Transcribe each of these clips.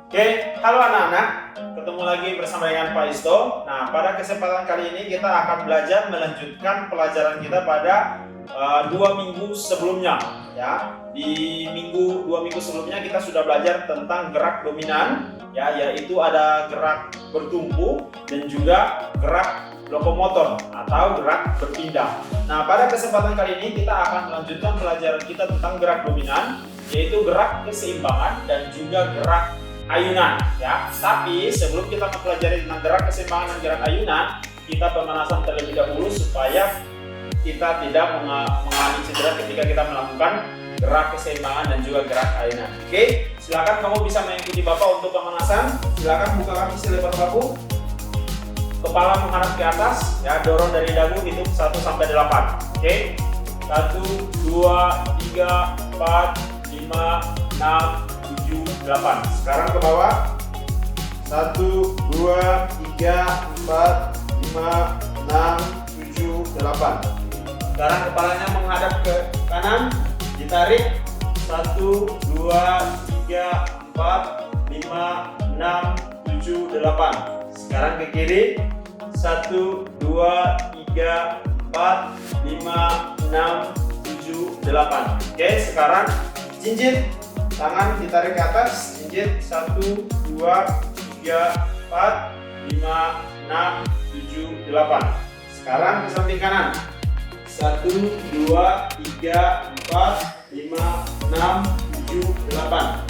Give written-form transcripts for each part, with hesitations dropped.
Oke, halo anak-anak, ketemu lagi bersama dengan Pak Isto. Nah, pada kesempatan kali ini kita akan belajar melanjutkan pelajaran kita pada 2 minggu sebelumnya. Ya, di 2 minggu sebelumnya kita sudah belajar tentang gerak dominan, ya, yaitu ada gerak bertumpu dan juga gerak lokomotor atau gerak berpindah. Nah, pada kesempatan kali ini kita akan melanjutkan pelajaran kita tentang gerak dominan, yaitu gerak keseimbangan dan juga gerak ayunan, ya. Tapi sebelum kita mempelajari tentang gerak keseimbangan dan gerak ayunan, kita pemanasan terlebih dahulu supaya kita tidak mengalami cedera ketika kita melakukan gerak keseimbangan dan juga gerak ayunan. Oke, silakan kamu bisa mengikuti Bapak untuk pemanasan. Silakan buka kaki selebar bahu, kepala menghadap ke atas, ya. Dorong dari dagu, hitung 1 sampai 8. Oke, 1, 2, 3, 4, 5, 6, 7, 8. Sekarang ke bawah. 1, 2, 3, 4, 5, 6, 7, 8. Sekarang kepalanya menghadap ke kanan, ditarik. 1, 2, 3, 4, 5, 6, 7, 8. Sekarang ke kiri. 1, 2, 3, 4, 5, 6, 7, 8. Oke, sekarang jinjit. Tangan ditarik ke atas, jinjit. 1, 2, 3, 4, 5, 6, 7, 8. Sekarang ke samping kanan. 1, 2, 3, 4, 5, 6, 7, 8.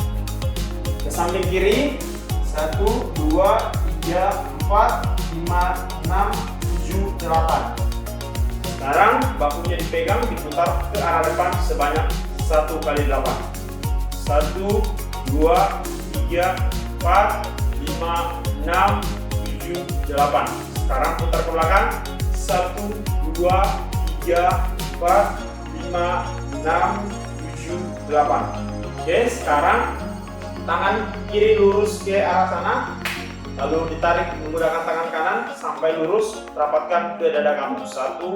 Ke samping kiri. 1, 2, 3, 4, 5, 6, 7, 8. Sekarang bahunya dipegang, diputar ke arah depan sebanyak 1 kali 8. 1, 2, 3, 4, 5, 6, 7, 8. Sekarang putar ke belakang. 1, 2, 3, 4, 5, 6, 7, 8. Oke, sekarang tangan kiri lurus ke arah sana, lalu ditarik menggunakan tangan kanan sampai lurus, rapatkan ke dada kamu. 1,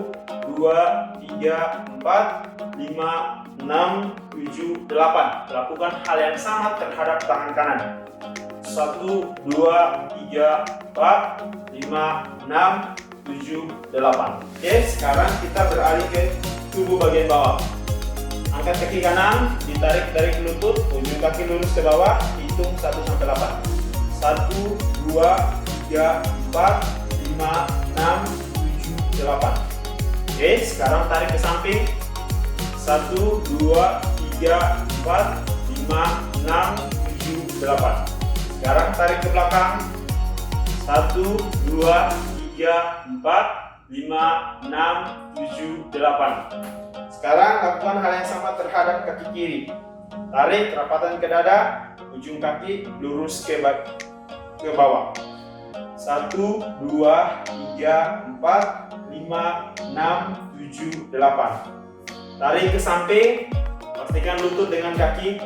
2, 3, 4, 5, 6, 7, 8. Lakukan hal yang sama terhadap tangan kanan. 1, 2, 3, 4, 5, 6, 7, 8. Oke, sekarang kita beralih ke tubuh bagian bawah. Angkat kaki kanan, ditarik dari lutut, ujung kaki lurus ke bawah, hitung 1 sampai 8. 1, 2, 3, 4, 5, 6, 7, 8. Oke, sekarang tarik ke samping. 1, 2, 3, 4, 5, 6, 7, 8. Sekarang tarik ke belakang. 1, 2, 3, 4, 5, 6, 7, 8. Sekarang lakukan hal yang sama terhadap kaki kiri. Tarik rapatan ke dada, ujung kaki lurus ke bawah. 1, 2, 3, 4, 5, 6, 7, 8. Tarik ke samping, pastikan lutut dengan kaki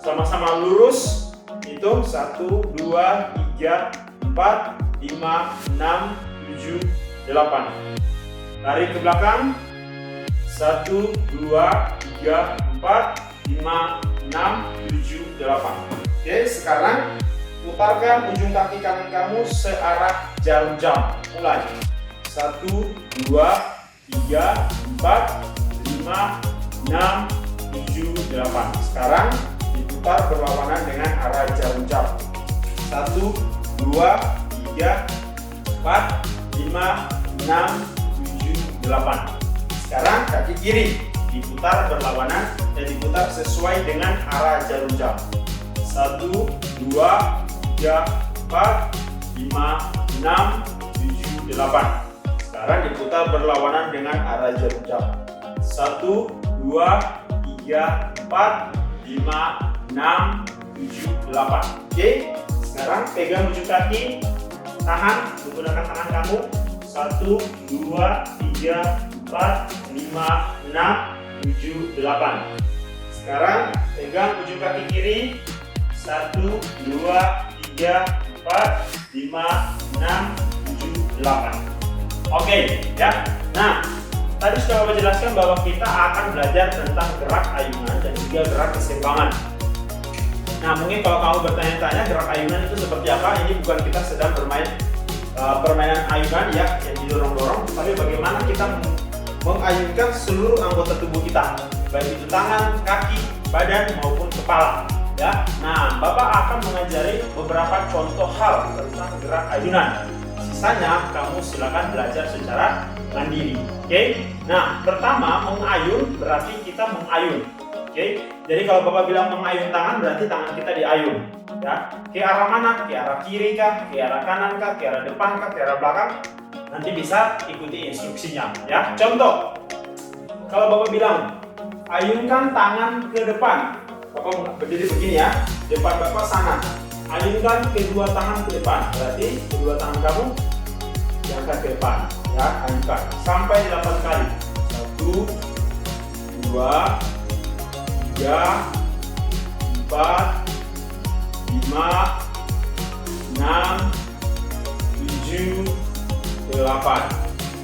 sama-sama lurus. Hitung 1, 2, 3, 4, 5, 6, 7, 8. Tarik ke belakang. 1, 2, 3, 4, 5, 6, 7, 8. Oke, sekarang putarkan ujung kaki kanan kamu searah jarum jam. Mulai. 1, 2, 3, 4, 5, 6, 7, 8. Sekarang diputar berlawanan dengan arah jarum jam. 1, 2, 3, 4, 5, 6, 7, 8. Sekarang kaki kiri diputar berlawanan dan diputar sesuai dengan arah jarum jam. 1, 2, 3, 4, 5, 6, 7, 8. Sekarang diputar berlawanan dengan arah jarum jam. 1, 2, 3, 4, 5, 6, 7, 8. Oke, sekarang pegang ujung kaki, tahan menggunakan tangan kamu. 1, 2, 3, 4, 5, 6, 7, 8. Sekarang pegang ujung kaki kiri. 1, 2, 3, 4, 5, 6, 7, 8. Oke, ya. Nah, tadi sudah Bapak jelaskan bahwa kita akan belajar tentang gerak ayunan dan juga gerak keseimbangan. Nah, mungkin kalau kamu bertanya-tanya gerak ayunan itu seperti apa, ini bukan kita sedang bermain permainan ayunan ya yang didorong-dorong, tapi bagaimana kita mengayunkan seluruh anggota tubuh kita, baik itu tangan, kaki, badan maupun kepala. Ya, nah Bapak akan mengajari beberapa contoh hal tentang gerak ayunan. Sisanya kamu silakan belajar secara mandiri. Oke? Nah, pertama mengayun berarti kita mengayun. Oke? Jadi kalau Bapak bilang mengayun tangan berarti tangan kita diayun. Ya, ke arah mana? Ke arah kiri kah? Ke arah kanan kah? Ke arah depan kah? Ke arah belakang? Nanti bisa ikuti instruksinya. Ya, contoh. Kalau Bapak bilang ayunkan tangan ke depan, Bapak berdiri begini ya, depan Bapak sana. Ayunkan kedua tangan ke depan, berarti kedua tangan kamu diangkat ke depan. Ya, ayunkan sampai 8 kali. 1, 2, 3, 4, 5, 6, 7, 8.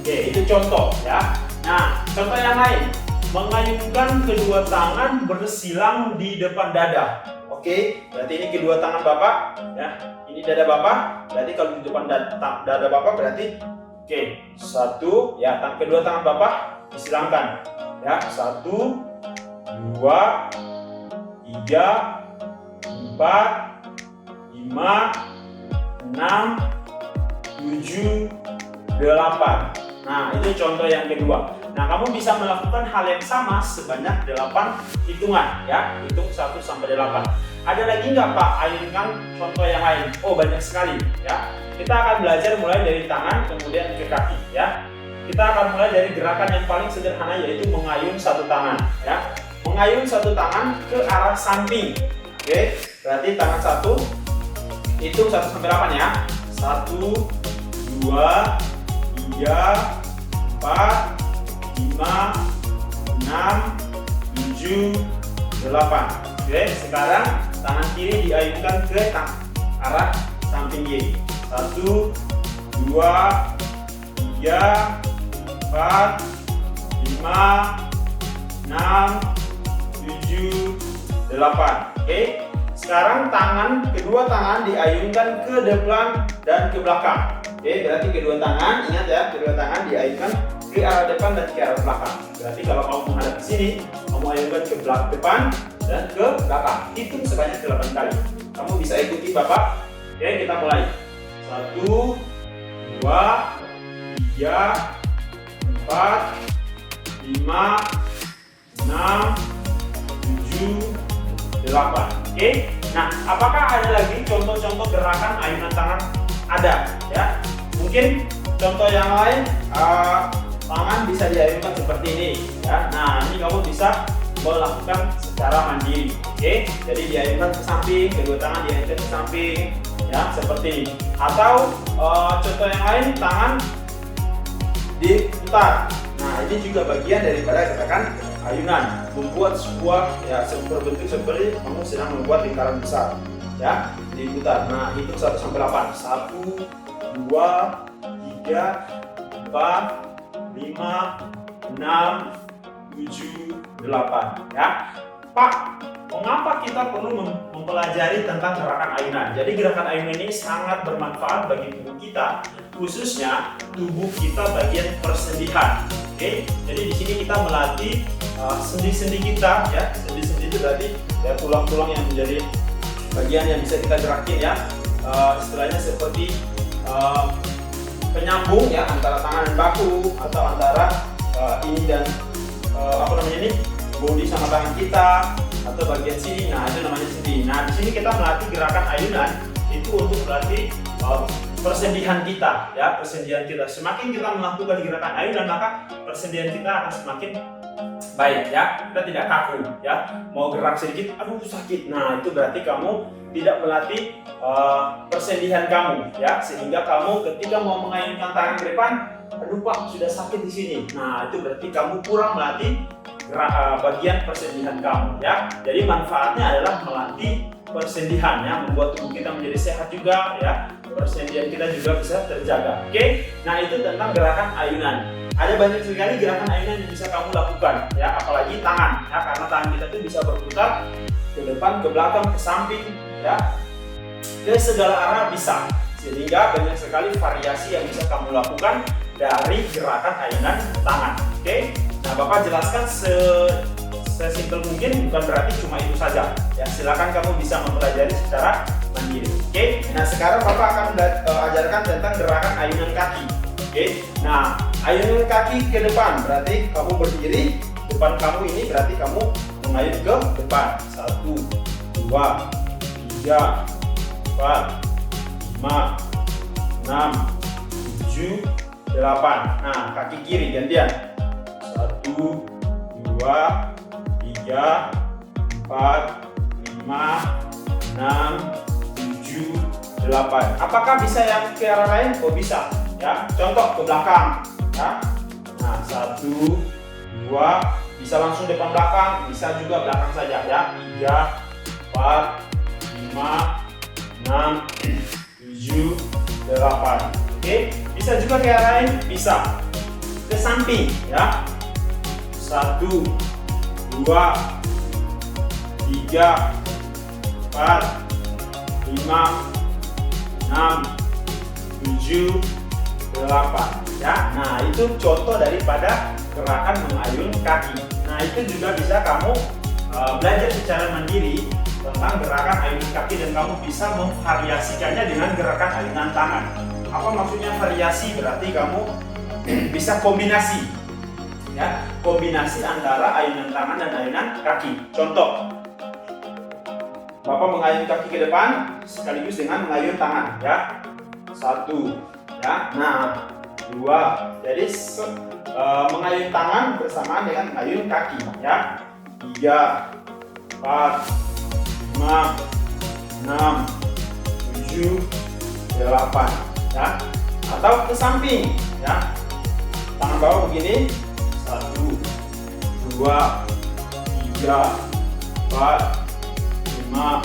Oke, itu contoh ya. Nah, contoh yang lain, mengayunkan kedua tangan bersilang di depan dada. Oke, berarti ini kedua tangan Bapak ya. Ini dada Bapak, berarti kalau di depan dada Bapak berarti oke, 1 ya, kedua tangan Bapak disilangkan ya. 1, 2, 3, 4, 5, 6, 7, 8. Nah, itu contoh yang kedua. Nah, kamu bisa melakukan hal yang sama sebanyak 8 hitungan ya. Hitung 1 sampai 8. Ada lagi nggak Pak ayunkan contoh yang lain? Oh, banyak sekali ya. Kita akan belajar mulai dari tangan kemudian ke kaki ya. Kita akan mulai dari gerakan yang paling sederhana yaitu mengayun satu tangan ya. Mengayun satu tangan ke arah samping. Oke, berarti tangan satu hitung 1 sampai 8 ya. 1, 2, 3, 4, 5, 6, 7, 8. Oke, sekarang tangan kiri diayunkan ke arah samping kiri. 1, 2, 3, 4, 5, 6, 7, 8. Oke, sekarang kedua tangan diayunkan ke depan dan ke belakang. Oke, berarti kedua tangan, ingat ya, kedua tangan diayunkan ke arah depan dan ke arah belakang. Berarti kalau kamu menghadap ke sini, kamu ayunkan ke depan dan ke belakang. Hitung sebanyak 8 kali. Kamu bisa ikuti Bapak. Oke, kita mulai. 1, 2, 3, 4, 5, 6, 7, 8. Oke. Nah, apakah ada lagi contoh-contoh gerakan ayunan tangan? Ada ya. Mungkin contoh yang lain, tangan bisa diayunkan seperti ini ya. Nah, ini kamu bisa melakukan secara mandiri. Oke, jadi diayunkan ke samping, kedua tangan diayunkan ke samping ya, seperti ini. Atau contoh yang lain, tangan diputar. Nah, ini juga bagian daripada gerakan ayunan, membuat sebuah ya berbentuk seperti kamu sedang membuat lingkaran besar ya, diputar. Nah, hitung 1 sampai 8. 1, 2, 3, 4, 5, 6, 7, 8 ya. Pak, mengapa kita perlu mempelajari tentang gerakan ayunan? Jadi gerakan ayunan ini sangat bermanfaat bagi tubuh kita, khususnya tubuh kita bagian persendihan. Oke, jadi di sini kita melatih sendi-sendi kita ya. Sendi-sendi itu berarti ya tulang-tulang yang menjadi bagian yang bisa kita gerakin ya. Istilahnya seperti penyambung ya antara tangan dan bahu, atau antara ini dan bodi sama tangan kita, atau bagian sini. Nah, itu namanya sendi. Nah, di sini kita melatih gerakan ayunan itu untuk melatih persendihan kita ya, persendihan kita. Semakin kita melakukan gerakan ayunan, maka persendihan kita akan semakin baik ya. Kita tidak kaku ya. Mau gerak sedikit, aduh sakit. Nah, itu berarti kamu tidak melatih persendihan kamu ya, sehingga kamu ketika mau mengayunkan tangan ke depan, aduh Pak sudah sakit di sini. Nah, itu berarti kamu kurang melatih bagian persendihan kamu ya. Jadi manfaatnya adalah melatih persendihan ya, membuat tubuh kita menjadi sehat juga ya. Persendihan kita juga bisa terjaga. Oke, nah itu tentang gerakan ayunan. Ada banyak sekali gerakan ayunan yang bisa kamu lakukan ya, apalagi tangan ya, karena tangan kita itu bisa berputar ke depan, ke belakang, ke samping, ya, ke segala arah bisa. Sehingga banyak sekali variasi yang bisa kamu lakukan dari gerakan ayunan tangan. Oke, nah Bapak jelaskan sesimpel mungkin, bukan berarti cuma itu saja. Ya, silakan kamu bisa mempelajari secara mandiri. Oke, nah sekarang Bapak akan ajarkan tentang gerakan ayunan kaki. Oke, nah ayunan kaki ke depan berarti kamu berdiri, depan kamu ini berarti kamu mengayun ke depan. 1, 2, 3, 4, 5, 6, 7, 8. Nah, kaki kiri gantian. 1, 2, 3, 4, 5, 6, 7, 8. Apakah bisa yang ke arah lain? Oh bisa. Ya, contoh ke belakang. Ya. Nah, 1, 2, bisa langsung depan belakang, bisa juga belakang saja. Ya, 3, 4, 5, 6, 7, 8. Oke, bisa juga ke arah lain, bisa ke samping. Ya, 1, 2, 3, 4, 5, 6, 7, 8. Ya, nah itu contoh daripada gerakan mengayun kaki. Nah itu juga bisa kamu belajar secara mandiri tentang gerakan ayunan kaki, dan kamu bisa memvariasikannya dengan gerakan ayunan tangan. Apa maksudnya variasi? Berarti kamu bisa kombinasi, ya, kombinasi antara ayunan tangan dan ayunan kaki. Contoh, Bapak mengayun kaki ke depan sekaligus dengan mengayun tangan, ya. 1, ya. Nah, 2. Jadi mengayun tangan bersamaan dengan mengayun kaki, ya. 3, 4, 5, 6, 7, 8. Ya. Atau ke samping, ya. Tangan bawah begini. 1, 2, 3, 4, 5,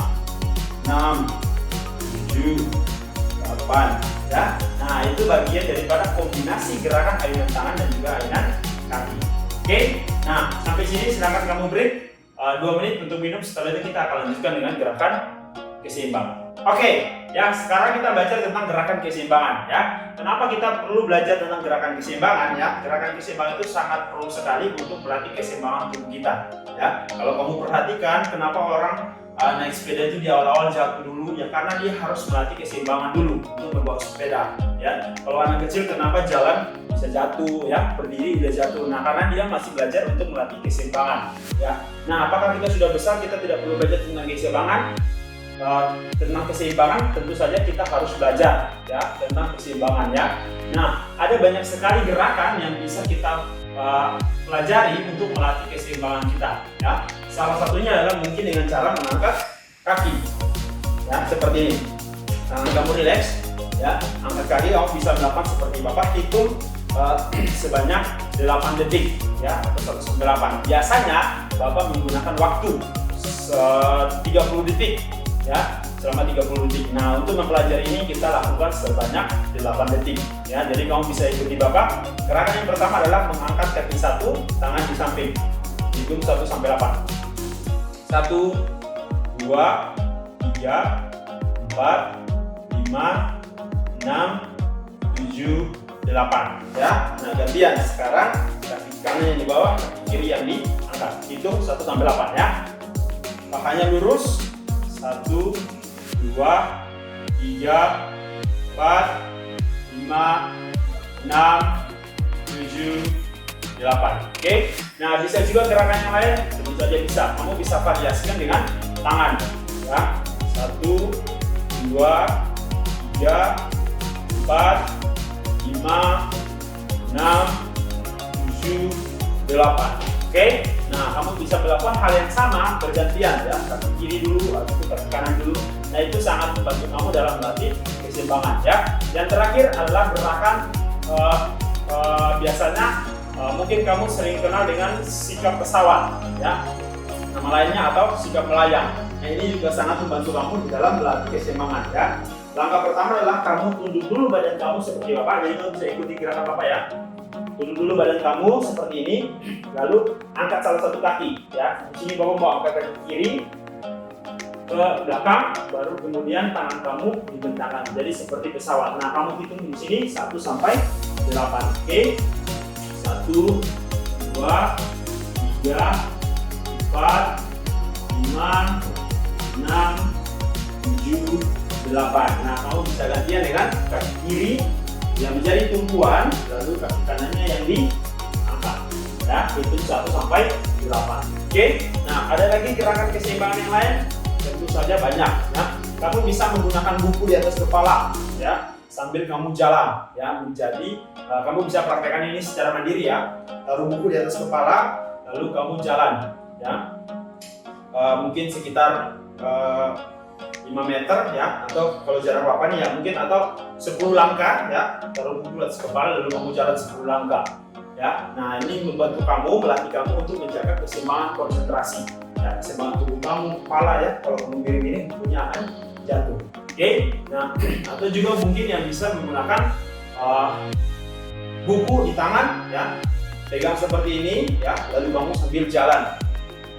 6, 7, 8. Ya. Nah, itu bagian daripada kombinasi gerakan ayunan tangan dan juga ayunan kaki. Oke. Nah, sampai sini silakan kamu break 2 menit untuk minum. Setelah itu kita akan lanjutkan dengan gerakan keseimbangan. Oke, ya sekarang kita belajar tentang gerakan keseimbangan, ya. Kenapa kita perlu belajar tentang gerakan keseimbangan, ya? Gerakan keseimbangan itu sangat perlu sekali untuk melatih keseimbangan tubuh kita, ya. Kalau kamu perhatikan, kenapa orang naik sepeda itu di awal-awal jatuh dulu, ya karena dia harus melatih keseimbangan dulu untuk membawa sepeda, ya. Kalau anak kecil kenapa jalan bisa jatuh, ya, berdiri udah jatuh, nah karena dia masih belajar untuk melatih keseimbangan, ya. Nah, apakah kita sudah besar kita tidak perlu belajar tentang keseimbangan? Tentang keseimbangan tentu saja kita harus belajar, ya, tentang keseimbangan, ya. Nah, ada banyak sekali gerakan yang bisa kita pelajari untuk melatih keseimbangan kita, ya. Salah satunya adalah mungkin dengan cara mengangkat kaki, ya, seperti ini. Tangan kamu rileks, ya, angkat kaki. Kamu bisa melakukan seperti Bapak hitung sebanyak 8 detik, ya, atau 1/8. Biasanya Bapak menggunakan waktu 30 detik, ya, selama 30 detik. Nah, untuk mempelajari ini kita lakukan sebanyak 8 detik, ya. Jadi kamu bisa ikuti Bapak. Gerakan yang pertama adalah mengangkat kaki 1, tangan di samping. Hitung 1-8. 1, 2, 3, 4, 5, 6, 7, 8. Ya. Nah, gantian. Sekarang kaki kanan yang di bawah, kaki kiri yang diangkat. Hitung 1-8, ya. Pahanya lurus. 1, 2, 3, 4, 5, 6, 7, 8. Oke. Nah, bisa juga gerakan yang lain, tentu saja bisa. Kamu bisa variasikan dengan tangan, ya. 1, 2, 3, 4, 5, 6, 7, 8. Oke. Nah, kamu bisa melakukan hal yang sama bergantian, ya. Kaki kiri dulu atau kaki kanan dulu. Nah, itu sangat membantu kamu dalam melatih keseimbangan, ya. Yang terakhir adalah gerakan biasanya mungkin kamu sering kenal dengan sikap pesawat, ya. Nama lainnya atau sikap melayang. Nah, ini juga sangat membantu kamu di dalam melatih keseimbangan, ya. Langkah pertama adalah kamu tunduk dulu badan kamu seperti Bapak. Jadi kamu bisa ikuti gerakan Bapak, ya. Tunduk dulu badan kamu seperti ini, lalu angkat salah satu kaki, ya. Di sini Bapak mau angkat kaki kiri, ke belakang, baru kemudian tangan kamu dibentangkan. Jadi seperti pesawat. Nah, kamu hitung di sini 1 sampai 8. Oke. 1, 2, 3, 4, 5, 6, 7, 8. Nah, kamu bisa gantian dengan kaki kiri yang menjadi tumpuan, lalu kaki kanannya yang diangkat. Ya, itu 1 sampai 8. Oke. Nah, ada lagi gerakan keseimbangan yang lain? Tentu saja banyak. Ya. Kamu bisa menggunakan buku di atas kepala, ya, sambil kamu jalan. Ya, menjadi kamu bisa praktekkan ini secara mandiri ya. Taruh buku di atas kepala, lalu kamu jalan. Ya, mungkin sekitar 5 meter ya, atau kalau jarak papan ya mungkin, atau 10 langkah ya, taruh buku di atas kepala lalu kamu jalan 10 langkah ya. Nah, ini membantu kamu, melatih kamu untuk menjaga keseimbangan konsentrasi ya, keseimbangan tubuh kamu, kepala ya. Kalau kamu miring ini bukunya akan jatuh. Oke. Nah, atau juga mungkin yang bisa menggunakan buku di tangan ya, pegang seperti ini ya, lalu kamu sambil jalan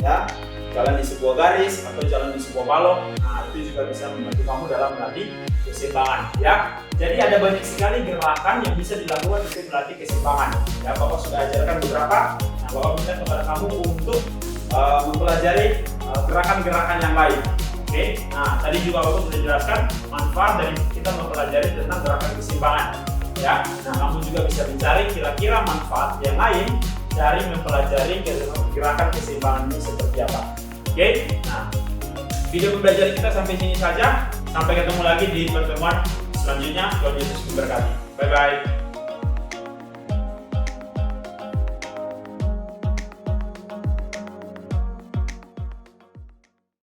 ya, jalan di sebuah garis atau jalan di sebuah balok. Nah, itu juga bisa membantu kamu dalam melatih keseimbangan ya. Jadi ada banyak sekali gerakan yang bisa dilakukan untuk melatih keseimbangan ya. Bapak sudah ajarkan beberapa. Nah, Bapak minta kepada kamu untuk mempelajari gerakan-gerakan yang lain. Oke. Nah, tadi juga Bapak sudah jelaskan manfaat dari kita mempelajari tentang gerakan keseimbangan ya. Nah, kamu juga bisa mencari kira-kira manfaat yang lain dari mempelajari gerakan keseimbangan ini seperti apa. Oke. Nah, video pembelajaran kita sampai sini saja. Sampai ketemu lagi di pertemuan selanjutnya. Tuhan Yesus memberkati. Bye bye.